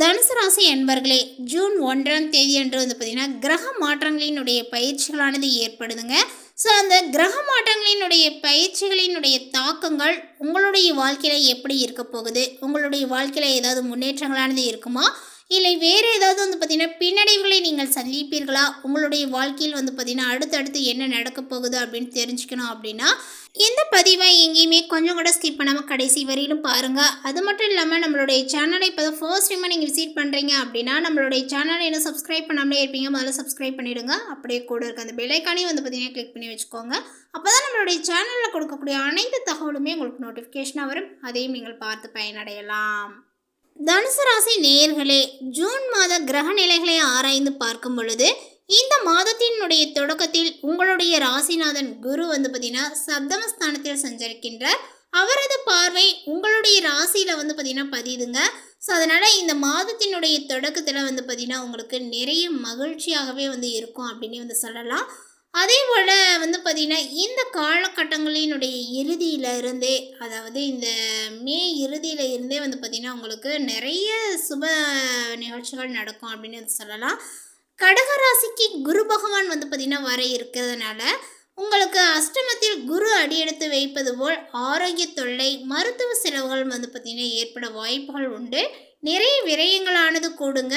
தனுசு ராசி என்பர்களே, ஜூன் 1ஆம் தேதி அன்று வந்து பார்த்திங்கன்னா கிரக மாற்றங்களினுடைய பயிற்சிகளானது ஏற்படுதுங்க. ஸோ அந்த கிரக மாற்றங்களினுடைய பயிற்சிகளினுடைய தாக்கங்கள் உங்களுடைய வாழ்க்கையில் எப்படி இருக்க போகுது, உங்களுடைய வாழ்க்கையில் ஏதாவது முன்னேற்றங்களானது இருக்குமா, இல்லை வேறு ஏதாவது வந்து பார்த்திங்கன்னா பின்னடைவுகளை நீங்கள் சந்திப்பீர்களா, உங்களுடைய வாழ்க்கையில் வந்து பார்த்திங்கன்னா அடுத்தடுத்து என்ன நடக்க போகுது அப்படின்னு தெரிஞ்சுக்கணும் அப்படின்னா இந்த பதிவை எங்கேயுமே கொஞ்சம் கூட ஸ்கிப் பண்ணாமல் கடைசி வரையிலும் பாருங்கள். அது மட்டும் இல்லாமல் நம்மளுடைய சேனலை இப்போ தான் ஃபர்ஸ்ட் டைமாக நீங்கள் விசிட் பண்ணுறீங்க அப்படின்னா நம்மளுடைய சேனலை இன்னும் சப்ஸ்கிரைப் பண்ணாமலே இருப்பீங்க, முதல்ல சப்ஸ்கிரைப் பண்ணிவிடுங்க. அப்படியே கூட இருக்க அந்த பெல்லைக்கானே வந்து பார்த்திங்கன்னா கிளிக் பண்ணி வச்சுக்கோங்க. அப்போ தான் நம்மளுடைய சேனலில் கொடுக்கக்கூடிய அனைத்து தகவலுமே உங்களுக்கு நோட்டிஃபிகேஷனாக வரும், அதையும் நீங்கள் பார்த்து பயனடையலாம். தனுசு ராசி நேயர்களே, ஜூன் மாத கிரக நிலைகளை ஆராய்ந்து பார்க்கும் பொழுது இந்த மாதத்தினுடைய தொடக்கத்தில் உங்களுடைய ராசிநாதன் குரு வந்து பார்த்தீங்கன்னா சப்தமஸ்தானத்தில் சஞ்சரிக்கின்றார். அவரது பார்வை உங்களுடைய ராசியில் வந்து பார்த்தீங்கன்னா பதியுதுங்க. ஸோ அதனால் இந்த மாதத்தினுடைய தொடக்கத்தில் வந்து பார்த்தீங்கன்னா உங்களுக்கு நிறைய மகிழ்ச்சியாகவே வந்து இருக்கும் அப்படின்னு வந்து சொல்லலாம். அதே போல் வந்து பார்த்திங்கன்னா இந்த காலகட்டங்களினுடைய இறுதியில் இருந்தே, அதாவது இந்த மே இறுதியில் இருந்தே வந்து பார்த்திங்கன்னா உங்களுக்கு நிறைய சுப நிகழ்ச்சிகள் நடக்கும் அப்படின்னு வந்து சொல்லலாம். கடகராசிக்கு குரு பகவான் வந்து பார்த்திங்கன்னா வர இருக்கிறதுனால உங்களுக்கு அஷ்டமத்தில் குரு அடியெடுத்து வைப்பது போல் ஆரோக்கிய தொல்லை, மருத்துவ செலவுகள் வந்து பார்த்திங்கன்னா ஏற்பட வாய்ப்புகள் உண்டு. நிறைய விரயங்களானது கூடுங்க.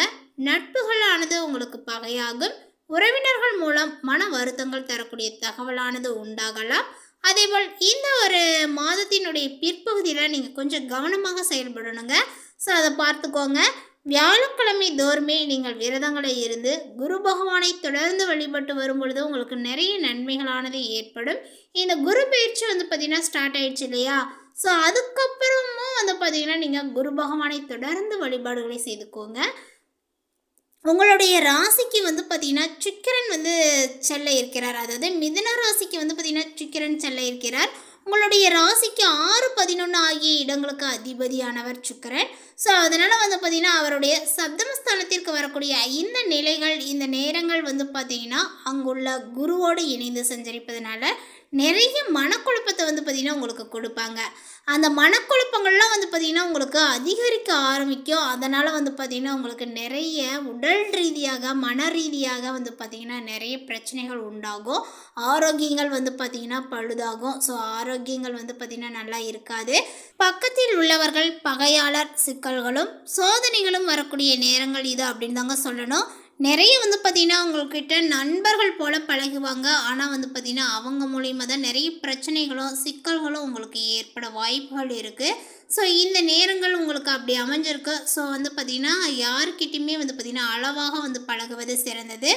நட்புகளானது உங்களுக்கு பகையாகும். உறவினர்கள் மூலம் மன வருத்தங்கள் தரக்கூடிய தகவலானது உண்டாகலாம். அதேபோல் இந்த ஒரு மாதத்தினுடைய பிற்பகுதியில் நீங்கள் கொஞ்சம் கவனமாக செயல்படணுங்க. ஸோ அதை பார்த்துக்கோங்க. வியாழக்கிழமை தோறுமே நீங்கள் விரதங்களை இருந்து குரு பகவானை தொடர்ந்து வழிபட்டு வரும் பொழுது உங்களுக்கு நிறைய நன்மைகளானது ஏற்படும். இந்த குரு பயிற்சி வந்து பார்த்திங்கன்னா ஸ்டார்ட் ஆயிடுச்சு இல்லையா? ஸோ அதுக்கப்புறமும் வந்து பார்த்திங்கன்னா நீங்கள் குரு பகவானை தொடர்ந்து வழிபாடுகளை செய்துக்கோங்க. உங்களுடைய ராசிக்கு வந்து பார்த்திங்கன்னா சுக்கிரன் வந்து செல்ல இருக்கிறார். அதாவது மிதுன ராசிக்கு வந்து பார்த்திங்கன்னா சுக்கிரன் செல்ல இருக்கிறார். உங்களுடைய ராசிக்கு 6, 11 ஆகிய இடங்களுக்கு அதிபதியானவர் சுக்கிரன். ஸோ அதனால் வந்து பார்த்திங்கன்னா அவருடைய சப்தமஸ்தானத்திற்கு வரக்கூடிய இந்த நிலைகள், இந்த நேரங்கள் வந்து பார்த்திங்கன்னா அங்குள்ள குருவோடு இணைந்து சஞ்சரிப்பதனால நிறைய மனக்குழப்பத்தை வந்து பார்த்திங்கன்னா உங்களுக்கு கொடுப்பாங்க. அந்த மனக்குழப்பங்கள்லாம் வந்து பார்த்திங்கன்னா உங்களுக்கு அதிகரிக்க ஆரம்பிக்கும். அதனால் வந்து பார்த்திங்கன்னா உங்களுக்கு நிறைய உடல் ரீதியாக மன ரீதியாக வந்து பார்த்திங்கன்னா நிறைய பிரச்சனைகள் உண்டாகும். ஆரோக்கியங்கள் வந்து பார்த்திங்கன்னா பழுதாகும். ஸோ ஆரோக்கியங்கள் வந்து பார்த்திங்கன்னா நல்லா இருக்காது. பக்கத்தில் உள்ளவர்கள் பகையாளர் சிக்கல்களும் சோதனைகளும் வரக்கூடிய நேரங்கள் இது அப்படின்னு தாங்க சொல்லணும். நிறைய வந்து பார்த்திங்கன்னா உங்கள்கிட்ட நண்பர்கள் போல் பழகுவாங்க. ஆனால் வந்து பார்த்திங்கன்னா அவங்க மூலியமாக தான் நிறைய பிரச்சனைகளும் சிக்கல்களும் உங்களுக்கு ஏற்பட வாய்ப்புகள் இருக்குது. ஸோ இந்த நேரங்கள் உங்களுக்கு அப்படி அமைஞ்சிருக்கு. ஸோ வந்து பார்த்திங்கன்னா யாருக்கிட்டையுமே வந்து பார்த்திங்கன்னா அளவாக வந்து பழகுவது சிறந்தது.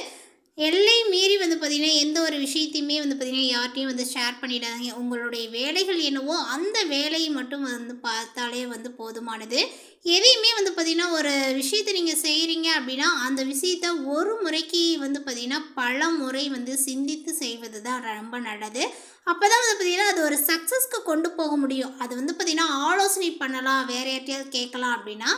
எல்லை மீறி வந்து பார்த்திங்கன்னா எந்த ஒரு விஷயத்தையுமே வந்து பார்த்திங்கன்னா யார்ட்டையும் வந்து ஷேர் பண்ணிடாதீங்க. உங்களுடைய வேலைகள் என்னவோ அந்த வேலையை மட்டும் வந்து பார்த்தாலே வந்து போதுமானது. எதையுமே வந்து பார்த்திங்கன்னா ஒரு விஷயத்தை நீங்கள் செய்கிறீங்க அப்படின்னா அந்த விஷயத்தை ஒரு முறைக்கு வந்து பார்த்திங்கன்னா பல முறை வந்து சிந்தித்து செய்வது தான் ரொம்ப நல்லது. அப்போ தான் வந்து பார்த்திங்கன்னா அது ஒரு சக்ஸஸ்க்கு கொண்டு போக முடியும். அது வந்து பார்த்திங்கன்னா ஆலோசனை பண்ணலாம், வேறு யார்ட்டையாவது கேட்கலாம் அப்படின்னா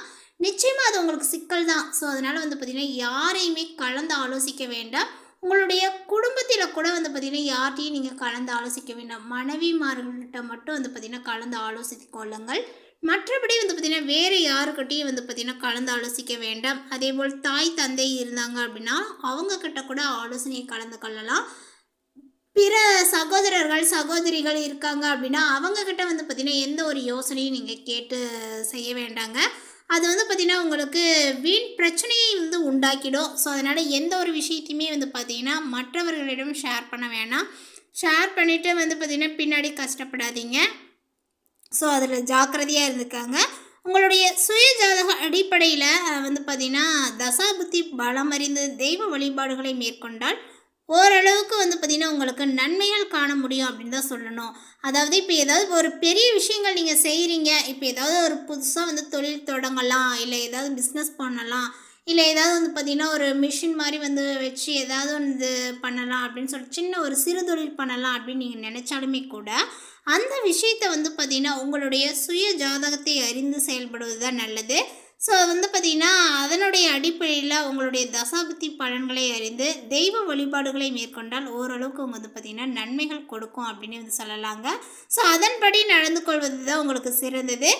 நிச்சயமாக அது உங்களுக்கு சிக்கல் தான். ஸோ அதனால் வந்து பார்த்திங்கன்னா யாரையுமே கலந்து ஆலோசிக்க வேண்டாம். உங்களுடைய குடும்பத்தில் கூட வந்து பார்த்திங்கன்னா யார்ட்டையும் நீங்கள் கலந்து ஆலோசிக்க வேண்டாம். மனைவிமார்கள்கிட்ட மட்டும் வந்து பார்த்திங்கன்னா கலந்து ஆலோசித்து கொள்ளுங்கள். மற்றபடி வந்து பார்த்திங்கன்னா வேறு யாருக்கிட்டையும் வந்து பார்த்திங்கன்னா கலந்து ஆலோசிக்க வேண்டாம். அதேபோல் தாய் தந்தை இருந்தாங்க அப்படின்னா அவங்கக்கிட்ட கூட ஆலோசனையை கலந்து கொள்ளலாம். பிற சகோதரர்கள் சகோதரிகள் இருக்காங்க அப்படின்னா அவங்கக்கிட்ட வந்து பார்த்திங்கன்னா எந்த ஒரு யோசனையும் நீங்கள் கேட்டு செய்ய வேண்டாங்க. அது வந்து பார்த்திங்கன்னா உங்களுக்கு வீண் பிரச்சனையை வந்து உண்டாக்கிடும். ஸோ அதனால் எந்த ஒரு விஷயத்தையுமே வந்து பார்த்திங்கன்னா மற்றவர்களிடம் ஷேர் பண்ண வேணாம். ஷேர் பண்ணிவிட்டு வந்து பார்த்திங்கன்னா பின்னாடி கஷ்டப்படாதீங்க. ஸோ அதில் ஜாக்கிரதையாக இருந்துக்காங்க. உங்களுடைய சுய ஜாதக அடிப்படையில் வந்து பார்த்திங்கன்னா தசாபுத்தி பலம் அறிந்து தெய்வ வழிபாடுகளை மேற்கொண்டால் ஓரளவுக்கு வந்து பார்த்திங்கன்னா உங்களுக்கு நன்மைகள் காண முடியும் அப்படின்னு தான் சொல்லணும். அதாவது இப்போ ஏதாவது ஒரு பெரிய விஷயங்கள் நீங்கள் செய்கிறீங்க, இப்போ ஏதாவது ஒரு புதுசாக வந்து தொழில் தொடங்கலாம், இல்லை ஏதாவது பிஸ்னஸ் பண்ணலாம், இல்லை ஏதாவது வந்து பார்த்திங்கன்னா ஒரு மிஷின் மாதிரி வந்து வச்சு ஏதாவது வந்து பண்ணலாம் அப்படின்னு சொல்லிட்டு சின்ன ஒரு சிறு தொழில் பண்ணலாம் அப்படின்னு நீங்கள் நினச்சாலுமே கூட அந்த விஷயத்தை வந்து பார்த்திங்கன்னா உங்களுடைய சுய ஜாதகத்தை அறிந்து செயல்படுவது தான் நல்லது. ஸோ வந்து பார்த்திங்கன்னா அதனுடைய அடிப்படையில் உங்களுடைய தசாபுத்தி பலன்களை அறிந்து தெய்வ வழிபாடுகளை மேற்கொண்டால் ஓரளவுக்கு வந்து பார்த்திங்கன்னா நன்மைகள் கொடுக்கும் அப்படின்னு வந்து சொல்லலாங்க. ஸோ அதன்படி நடந்து கொள்வது தான் உங்களுக்கு சிறந்தது.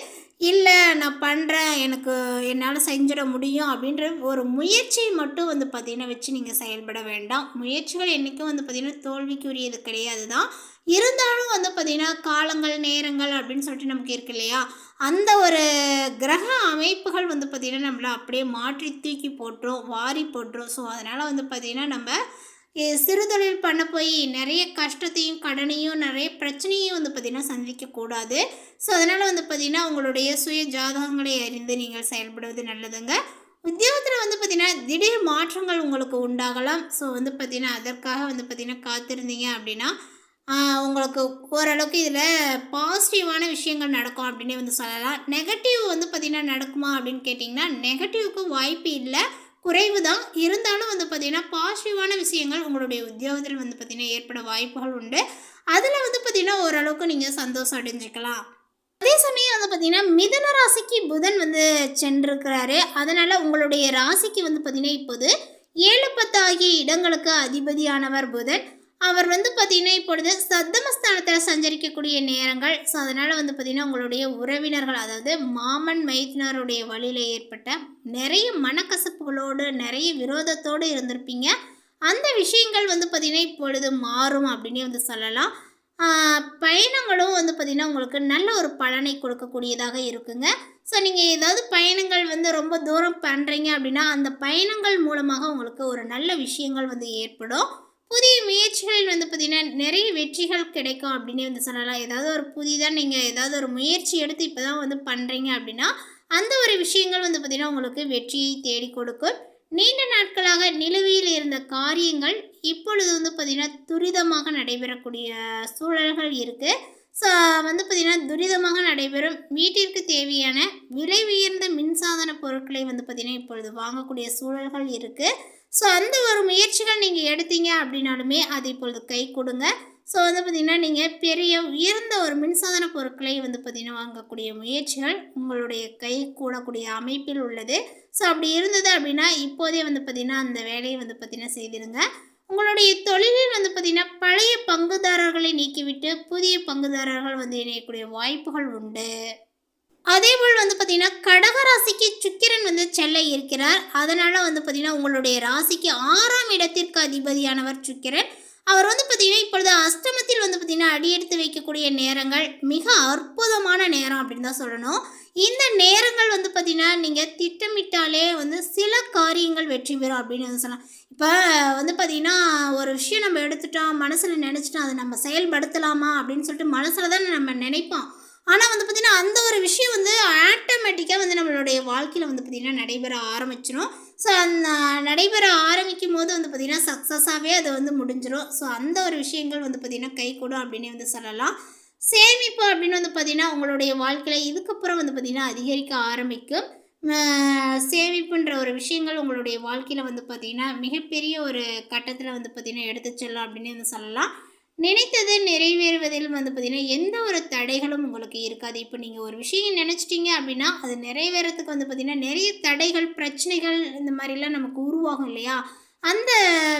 இல்லை நான் பண்ணுறேன், எனக்கு என்னால் செஞ்சிட முடியும் அப்படின்ற ஒரு முயற்சியை மட்டும் வந்து பார்த்திங்கன்னா வச்சு நீங்கள் செயல்பட வேண்டாம். முயற்சிகள் என்றைக்கும் வந்து பார்த்திங்கன்னா தோல்விக்குரியது கிடையாது தான். இருந்தாலும் வந்து பார்த்திங்கன்னா காலங்கள் நேரங்கள் அப்படின்னு சொல்லிட்டு நமக்கு இருக்கு இல்லையா, அந்த ஒரு கிரக அமைப்புகள் வந்து பார்த்திங்கன்னா நம்மளை அப்படியே மாற்றி தூக்கி போட்டுரும், வாரி போட்டுரும். ஸோ அதனால் வந்து பார்த்திங்கன்னா நம்ம சிறுதொழில் பண்ண போய் நிறைய கஷ்டத்தையும் கடனையும் நிறைய பிரச்சனையும் வந்து பார்த்திங்கன்னா சந்திக்கக்கூடாது. ஸோ அதனால் வந்து பார்த்திங்கன்னா உங்களுடைய சுய ஜாதகங்களை அறிந்து நீங்கள் செயல்படுவது நல்லதுங்க. உத்தியோகத்தில் வந்து பார்த்திங்கன்னா திடீர் மாற்றங்கள் உங்களுக்கு உண்டாகலாம். ஸோ வந்து பார்த்திங்கன்னா அதற்காக வந்து பார்த்திங்கன்னா காத்திருந்தீங்க அப்படின்னா உங்களுக்கு ஓரளவுக்கு இதில் பாசிட்டிவான விஷயங்கள் நடக்கும் அப்படின்னே வந்து சொல்லலாம். நெகட்டிவ் வந்து பார்த்திங்கன்னா நடக்குமா அப்படின்னு கேட்டிங்கன்னா நெகட்டிவ்க்கு வாய்ப்பு இல்லை, குறைவு தான். இருந்தாலும் வந்து பார்த்திங்கன்னா பாசிட்டிவான விஷயங்கள் உங்களுடைய உத்தியோகத்தில் வந்து பார்த்திங்கன்னா ஏற்பட வாய்ப்புகள் உண்டு. அதில் வந்து பார்த்திங்கன்னா ஓரளவுக்கு நீங்கள் சந்தோஷம் அடைஞ்சிக்கலாம். அதே சமயம் வந்து பார்த்திங்கன்னா மிதுன ராசிக்கு புதன் வந்து சென்றிருக்கிறாரு. அதனால் உங்களுடைய ராசிக்கு வந்து பார்த்திங்கன்னா இப்போது 7-10 ஆகிய இடங்களுக்கு அதிபதியானவர் புதன். அவர் வந்து பார்த்திங்கன்னா இப்பொழுது சத்தமஸ்தானத்தில் சஞ்சரிக்கக்கூடிய நேரங்கள். ஸோ அதனால் வந்து பார்த்திங்கன்னா உங்களுடைய உறவினர்கள், அதாவது மாமன் மைத்துனருடைய வழியில் ஏற்பட்ட நிறைய மனக்கசப்புகளோடு நிறைய விரோதத்தோடு இருந்திருப்பீங்க. அந்த விஷயங்கள் வந்து பார்த்திங்கன்னா இப்பொழுது மாறும் அப்படின்னே வந்து சொல்லலாம். பயணங்களும் வந்து பார்த்திங்கன்னா உங்களுக்கு நல்ல ஒரு பலனை கொடுக்கக்கூடியதாக இருக்குங்க. ஸோ நீங்கள் ஏதாவது பயணங்கள் வந்து ரொம்ப தூரம் பண்ணுறீங்க அப்படின்னா அந்த பயணங்கள் மூலமாக உங்களுக்கு ஒரு நல்ல விஷயங்கள் வந்து ஏற்படும். புதிய முயற்சிகளில் வந்து பார்த்திங்கன்னா நிறைய வெற்றிகள் கிடைக்கும் அப்படின்னு வந்து சொல்லலாம். ஏதாவது ஒரு புதிதாக நீங்கள் ஏதாவது ஒரு முயற்சி எடுத்து இப்போ தான் வந்து பண்ணுறீங்க அப்படின்னா அந்த ஒரு விஷயங்கள் வந்து பார்த்திங்கன்னா உங்களுக்கு வெற்றியை தேடி கொடுக்கும். நீண்ட நாட்களாக நிலுவையில் இருந்த காரியங்கள் இப்பொழுது வந்து பார்த்திங்கன்னா துரிதமாக நடைபெறக்கூடிய சூழல்கள் இருக்குது. ஸோ வந்து பார்த்திங்கன்னா துரிதமாக நடைபெறும். வீட்டிற்கு தேவையான விலை உயர்ந்த மின்சாதன பொருட்களை வந்து பார்த்திங்கன்னா இப்பொழுது வாங்கக்கூடிய சூழல்கள் இருக்குது. ஸோ அந்த ஒரு முயற்சிகள் நீங்கள் எடுத்தீங்க அப்படின்னாலுமே அது இப்பொழுது கை கொடுங்க. ஸோ வந்து பார்த்திங்கன்னா நீங்கள் பெரிய உயர்ந்த ஒரு மின்சாதன பொருட்களை வந்து பார்த்திங்கன்னா வாங்கக்கூடிய முயற்சிகள் உங்களுடைய கை கூடக்கூடிய அமைப்பில் உள்ளது. ஸோ அப்படி இருந்தது அப்படின்னா இப்போதே வந்து பார்த்திங்கன்னா அந்த வேலையை வந்து பார்த்திங்கன்னா செய்திருங்க. உங்களுடைய தொழிலில் வந்து பார்த்திங்கன்னா பழைய பங்குதாரர்களை நீக்கிவிட்டு புதிய பங்குதாரர்கள் வந்து இணையக்கூடிய வாய்ப்புகள் உண்டு. அதேபோல் வந்து பார்த்திங்கன்னா கடக ராசிக்கு சுக்கிரன் வந்து செல்ல இருக்கிறார். அதனால் வந்து பார்த்திங்கன்னா உங்களுடைய ராசிக்கு 6ஆம் இடத்திற்கு அதிபதியானவர் சுக்கிரன். அவர் வந்து பார்த்திங்கன்னா இப்பொழுது அஷ்டமத்தில் வந்து பார்த்திங்கன்னா அடியெடுத்து வைக்கக்கூடிய நேரங்கள் மிக அற்புதமான நேரம் அப்படின்னு தான் சொல்லணும். இந்த நேரங்கள் வந்து பார்த்திங்கன்னா நீங்கள் திட்டமிட்டாலே வந்து சில காரியங்கள் வெற்றி பெறும் அப்படின்னு வந்து சொல்லலாம். இப்போ வந்து பார்த்திங்கன்னா ஒரு விஷயம் நம்ம எடுத்துட்டோம், மனசில் நினச்சிட்டோம், அதை நம்ம செயல்படுத்தலாமா அப்படின்னு சொல்லிட்டு மனசில் தான் நம்ம நினைப்போம். ஆனால் வந்து பார்த்திங்கன்னா அந்த ஒரு விஷயம் வந்து ஆட்டோமேட்டிக்காக வந்து நம்மளுடைய வாழ்க்கையில் வந்து பார்த்திங்கன்னா நடைபெற ஆரம்பிச்சிடும். ஸோ அந்த நடைபெற ஆரம்பிக்கும் போது வந்து பார்த்திங்கன்னா சக்ஸஸாகவே அது வந்து முடிஞ்சிடும். ஸோ அந்த ஒரு விஷயங்கள் வந்து பார்த்திங்கன்னா கை கூடும் அப்படின்னே வந்து சொல்லலாம். சேமிப்பு அப்படின்னு வந்து பார்த்திங்கன்னா உங்களுடைய வாழ்க்கையில் இதுக்கப்புறம் வந்து பார்த்திங்கன்னா அதிகரிக்க ஆரம்பிக்கும். சேமிப்புன்ற ஒரு விஷயங்கள் உங்களுடைய வாழ்க்கையில் வந்து பார்த்திங்கன்னா மிகப்பெரிய ஒரு கட்டத்தில் வந்து பார்த்திங்கன்னா எடுத்து செல்லும் அப்படின்னு வந்து சொல்லலாம். நினைத்தது நிறைவேறுவதில் வந்து பார்த்திங்கன்னா எந்த ஒரு தடைகளும் உங்களுக்கு இருக்காது. இப்போ நீங்கள் ஒரு விஷயம் நினச்சிட்டிங்க அப்படின்னா அது நிறைவேறத்துக்கு வந்து பார்த்திங்கன்னா நிறைய தடைகள் பிரச்சனைகள் இந்த மாதிரிலாம் நமக்கு உருவாகும் இல்லையா, அந்த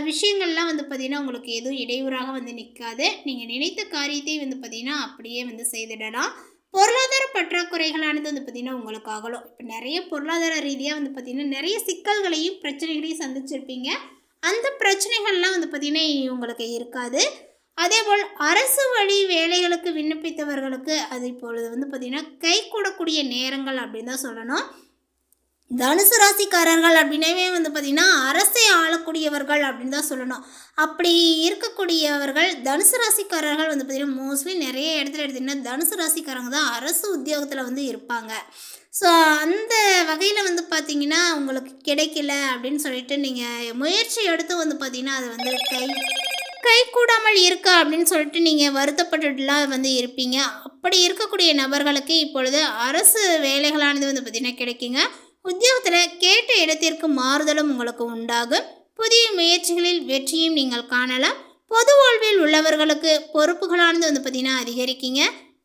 விஷயங்கள்லாம் வந்து பார்த்திங்கன்னா உங்களுக்கு எதுவும் இடையூறாக வந்து நிற்காது. நீங்கள் நினைத்த காரியத்தை வந்து பார்த்திங்கன்னா அப்படியே வந்து செய்திடலாம். பொருளாதார பற்றாக்குறைகளானது வந்து பார்த்திங்கன்னா உங்களுக்கு அகலும். இப்போ நிறைய பொருளாதார ரீதியாக வந்து பார்த்திங்கன்னா நிறைய சிக்கல்களையும் பிரச்சனைகளையும் சந்திச்சிருப்பீங்க. அந்த பிரச்சனைகள்லாம் வந்து பார்த்திங்கன்னா உங்களுக்கு இருக்காது. அதேபோல் அரசு வழி வேலைகளுக்கு விண்ணப்பித்தவர்களுக்கு அது இப்பொழுது வந்து பார்த்திங்கன்னா கை கூடக்கூடிய நேரங்கள் அப்படின்னு தான் சொல்லணும். தனுசு ராசிக்காரர்கள் அப்படின்னே வந்து பார்த்திங்கன்னா அரசை ஆளக்கூடியவர்கள் அப்படின்னு தான் சொல்லணும். அப்படி இருக்கக்கூடியவர்கள் தனுசு ராசிக்காரர்கள் வந்து பார்த்திங்கன்னா மோஸ்ட்லி நிறைய இடத்துல எடுத்திங்கன்னா தனுசு ராசிக்காரங்க தான் அரசு உத்தியோகத்தில் வந்து இருப்பாங்க. ஸோ அந்த வகையில் வந்து பார்த்திங்கன்னா உங்களுக்கு கிடைக்கல அப்படின்னு சொல்லிட்டு நீங்கள் முயற்சி எடுத்து வந்து பார்த்திங்கன்னா அது வந்து கை கூடாமல் இருக்கா அப்படின்னு சொல்லிட்டு நீங்கள் வருத்தப்பட்டுலாம் வந்து இருப்பீங்க. அப்படி இருக்கக்கூடிய நபர்களுக்கு இப்பொழுது அரசு வேலைகளானது வந்து பார்த்திங்கன்னா கிடைக்குங்க. உத்தியோகத்தில் கேட்ட இடத்திற்கு மாறுதலும் உங்களுக்கு உண்டாகும். புதிய முயற்சிகளில் வெற்றியும் நீங்கள் காணலாம். பொது வாழ்வில் உள்ளவர்களுக்கு பொறுப்புகளானது வந்து பார்த்திங்கன்னா அதிகரிக்குங்க.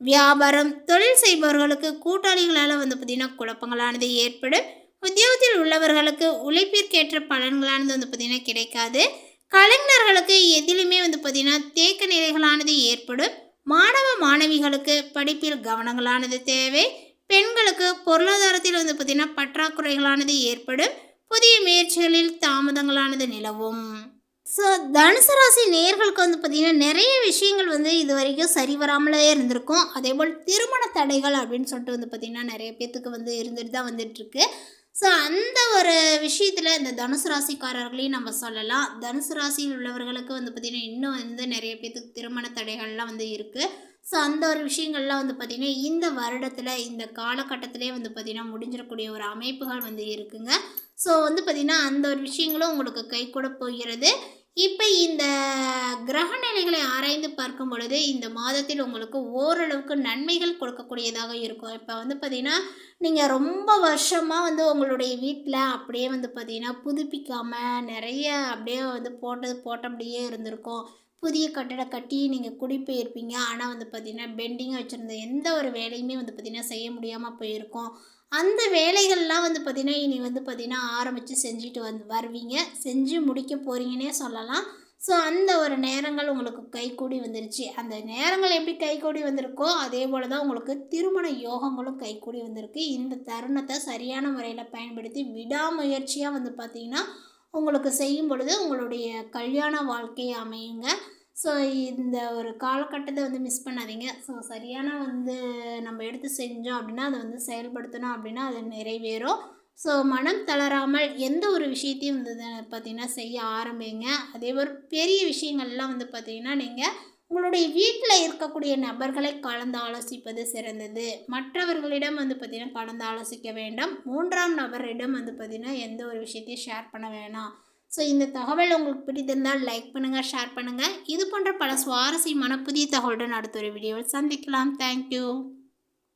வியாபாரம் தொழில் செய்பவர்களுக்கு கூட்டாளிகளால் வந்து பார்த்திங்கன்னா குழப்பங்களானது ஏற்படும். உத்தியோகத்தில் உள்ளவர்களுக்கு உழைப்பிற்கேற்ற பலன்களானது வந்து பார்த்திங்கன்னா கிடைக்காது. கலைஞர்களுக்கு எதிலுமே வந்து பார்த்திங்கன்னா தேக்க நிலைகளானது ஏற்படும். மாணவ மாணவிகளுக்கு படிப்பில் கவனங்களானது தேவை. பெண்களுக்கு பொருளாதாரத்தில் வந்து பார்த்திங்கன்னா பற்றாக்குறைகளானது ஏற்படும். புதிய முயற்சிகளில் தாமதங்களானது நிலவும். ஸோ தனுசு ராசி நேயர்களுக்கு வந்து பார்த்திங்கன்னா நிறைய விஷயங்கள் வந்து இது வரைக்கும் சரி வராமலே இருந்திருக்கும். அதேபோல் திருமண தடைகள் அப்படின்னு சொல்லிட்டு வந்து பார்த்திங்கன்னா நிறைய பேர்த்துக்கு வந்து இருந்துட்டு தான் வந்துட்டுருக்கு. ஸோ அந்த ஒரு விஷயத்தில் இந்த தனுசு ராசிக்காரர்களையும் நம்ம சொல்லலாம். தனுசு ராசியில் உள்ளவர்களுக்கு வந்து பார்த்திங்கன்னா இன்னும் வந்து நிறைய பேர்த்துக்கு திருமண தடைகள்லாம் வந்து இருக்குது. ஸோ அந்த ஒரு விஷயங்கள்லாம் வந்து பார்த்திங்கன்னா இந்த வருடத்தில் இந்த காலகட்டத்திலே வந்து பார்த்திங்கன்னா முடிஞ்சிடக்கூடிய ஒரு அமைப்புகள் வந்து இருக்குங்க. ஸோ வந்து பார்த்திங்கன்னா அந்த ஒரு விஷயங்களும் உங்களுக்கு கைகூட போகிறது. இப்போ இந்த கிரக நிலைகளை ஆராய்ந்து பார்க்கும் பொழுது இந்த மாதத்தில் உங்களுக்கு ஓரளவுக்கு நன்மைகள் கொடுக்கக்கூடியதாக இருக்கும். இப்போ வந்து பார்த்திங்கன்னா நீங்கள் ரொம்ப வருஷமாக வந்து உங்களுடைய வீட்டில் அப்படியே வந்து பார்த்திங்கன்னா புதுப்பிக்காமல் நிறைய அப்படியே வந்து போட்டபடியே இருந்திருக்கும். புதிய கட்டடம் கட்டி நீங்கள் குடிபெயர்ப்பீங்க. ஆனால் வந்து பார்த்திங்கன்னா பெண்டிங்காக வச்சுருந்த எந்த ஒரு வேலையுமே வந்து பார்த்திங்கன்னா செய்ய முடியாமல் போயிருக்கும். அந்த வேலைகள்லாம் வந்து பார்த்திங்கன்னா இனி வந்து பார்த்திங்கன்னா ஆரம்பித்து செஞ்சுட்டு வருவீங்க. செஞ்சு முடிக்க போகிறீங்கன்னே சொல்லலாம். ஸோ அந்த ஒரு நேரங்கள் உங்களுக்கு கைகூடி வந்துருச்சு. அந்த நேரங்கள் எப்படி கைகூடி வந்திருக்கோ அதே போல் தான் உங்களுக்கு திருமண யோகங்களும் கைகூடி வந்திருக்கு. இந்த தருணத்தை சரியான முறையில் பயன்படுத்தி விடாமுயற்சியாக வந்து பார்த்திங்கன்னா உங்களுக்கு செய்யும் பொழுது உங்களுடைய கல்யாண வாழ்க்கை அமையுங்க. ஸோ இந்த ஒரு காலகட்டத்தை வந்து மிஸ் பண்ணாதீங்க. ஸோ சரியான வந்து நம்ம எடுத்து செஞ்சோம் அப்படின்னா அதை வந்து செயல்படுத்தணும் அப்படின்னா அது நிறைவேறும். ஸோ மனம் தளராமல் எந்த ஒரு விஷயத்தையும் வந்து பார்த்திங்கன்னா செய்ய ஆரம்பிங்க. அதே ஒரு பெரிய விஷயங்கள்லாம் வந்து பார்த்திங்கன்னா நீங்கள் உங்களுடைய வீட்டில் இருக்கக்கூடிய நபர்களை கலந்து ஆலோசிப்பது சிறந்தது. மற்றவர்களிடம் வந்து பார்த்திங்கன்னா கலந்து ஆலோசிக்க வேண்டாம். 3ஆம் நபரிடம் வந்து பார்த்திங்கன்னா எந்த ஒரு விஷயத்தையும் ஷேர் பண்ண வேணாம். ஸோ இந்த தகவல் உங்களுக்கு பிடித்திருந்தால் லைக் பண்ணுங்கள், ஷேர் பண்ணுங்கள். இது போன்ற பல சுவாரஸ்யமான புதிய தகவலுடன் அடுத்த ஒரு வீடியோவில் சந்திக்கலாம். தேங்க்யூ.